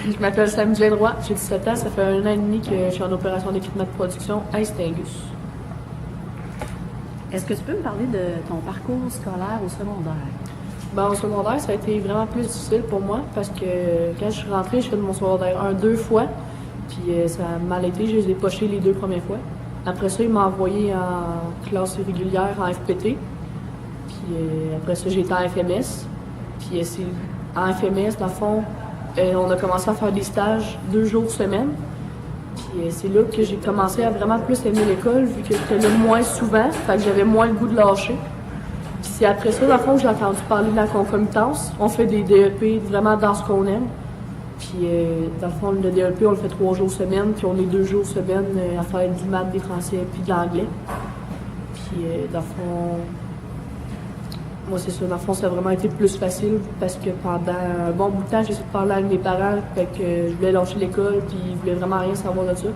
Je m'appelle Samuel Roy, j'ai 17 ans, ça fait 1 an et demi que je suis en opération d'équipement de production à Estingus. Est-ce que tu peux me parler de ton parcours scolaire au secondaire? Au secondaire, ça a été vraiment plus difficile pour moi parce que quand je suis rentrée, j'ai fait de mon secondaire 1 2 fois, puis ça a mal été, je les ai pochés les 2 premières fois. Après ça, ils m'ont envoyé en classe régulière en FPT, puis après ça, j'ai été en FMS, puis en FMS, dans le fond, on a commencé à faire des stages 2 jours semaine. Puis c'est là que j'ai commencé à vraiment plus aimer l'école, vu que j'étais là moins souvent, fait que j'avais moins le goût de lâcher. Puis c'est après ça, dans le fond, que j'ai entendu parler de la concomitance. On fait des DEP vraiment dans ce qu'on aime. Puis dans le fond, le DEP, on le fait 3 jours semaine, puis on est 2 jours semaine à faire du maths, des français, puis de l'anglais. Puis dans le fond, moi, c'est ça. Dans le fond, ça a vraiment été plus facile parce que pendant un bon bout de temps, j'ai essayé de parler avec mes parents, fait que je voulais lâcher l'école, puis ils voulaient vraiment rien savoir de ça.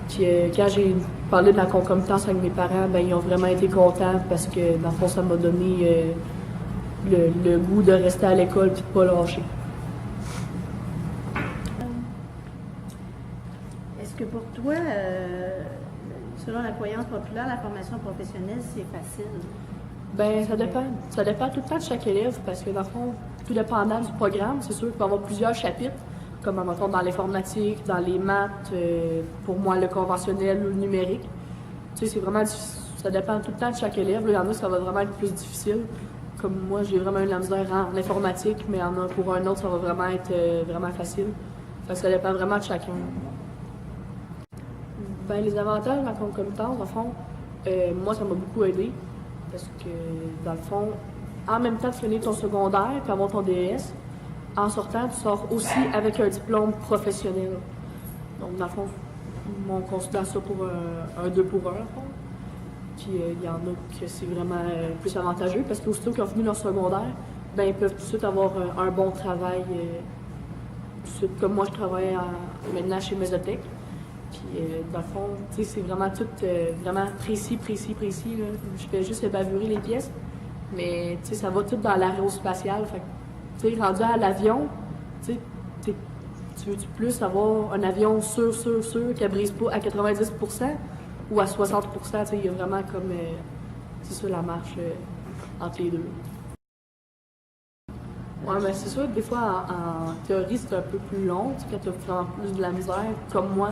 Puis quand j'ai parlé de la concomitance avec mes parents, ben ils ont vraiment été contents parce que, dans le fond, ça m'a donné le goût de rester à l'école puis de pas lâcher. Est-ce que pour toi, selon la croyance populaire, la formation professionnelle, c'est facile? Ben ça dépend. Ça dépend tout le temps de chaque élève parce que, dans le fond, tout dépendant du programme, c'est sûr qu'il va y avoir plusieurs chapitres, comme mettons, dans l'informatique, dans les maths, pour moi, le conventionnel ou le numérique. Tu sais, c'est vraiment ça dépend tout le temps de chaque élève. Là, il y en a, ça va vraiment être plus difficile. Comme moi, j'ai vraiment eu de la misère en informatique, mais pour un autre, ça va vraiment être vraiment facile. Fait que ça dépend vraiment de chacun. Ben, les avantages de la concomitance, dans le fond, moi, ça m'a beaucoup aidé. Parce que, dans le fond, en même temps de finir ton secondaire et avoir ton DES, en sortant, tu sors aussi avec un diplôme professionnel. Donc, dans le fond, on considère ça pour un 2 pour 1, dans le fond. Puis, il y en a que c'est vraiment plus avantageux parce qu'aussitôt qu'ils ont fini leur secondaire, ben ils peuvent tout de suite avoir un bon travail. Tout de suite, comme moi, je travaille maintenant chez Mesotech. Puis, dans le fond, tu sais, c'est vraiment tout vraiment précis, là. Je fais juste bavurer les pièces, mais, tu sais, ça va tout dans l'aérospatial. Fait que, tu sais, rendu à l'avion, tu sais, tu veux-tu plus avoir un avion sûr, qui ne brise pas à 90% ou à 60%? Tu sais, il y a vraiment comme, c'est ça, la marche entre les deux. Ouais, mais c'est sûr que des fois, en théorie, c'est un peu plus long, tu sais, quand tu as vraiment plus de la misère, comme moi,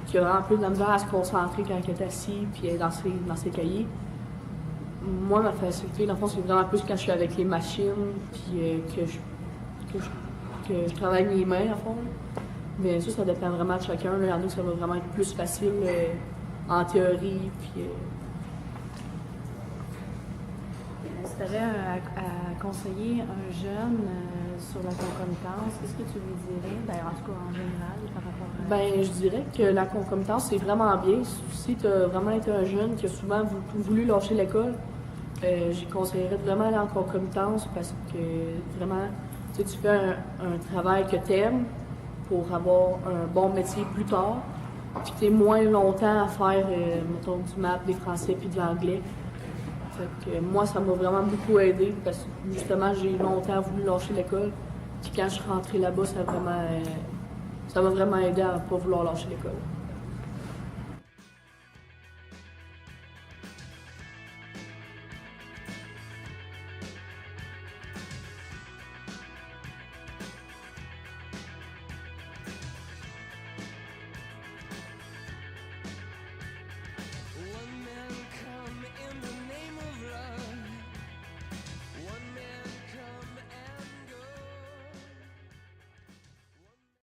qui a vraiment plus de la misère à se concentrer quand il est assis puis dans ses cahiers. Moi, ma facilité, dans le fond, c'est vraiment plus quand je suis avec les machines puis que je travaille avec mes mains, en fond. Mais ça dépend vraiment de chacun. Là. Il y en a que ça va vraiment être plus facile en théorie. Puis, Si tu avais à conseiller un jeune sur la concomitance, qu'est-ce que tu lui dirais? Ben, en tout cas, en général, par rapport à... Ben, je dirais que la concomitance, c'est vraiment bien. Si tu as vraiment été un jeune qui a souvent voulu lâcher l'école, j'y conseillerais de vraiment aller en concomitance parce que vraiment, tu fais un travail que tu aimes pour avoir un bon métier plus tard. Puis tu es moins longtemps à faire, mettons, du maths, des français puis de l'anglais. Fait que moi, ça m'a vraiment beaucoup aidé parce que justement, j'ai longtemps voulu lâcher l'école. Puis quand je suis rentrée là-bas, ça m'a vraiment aidé à ne pas vouloir lâcher l'école.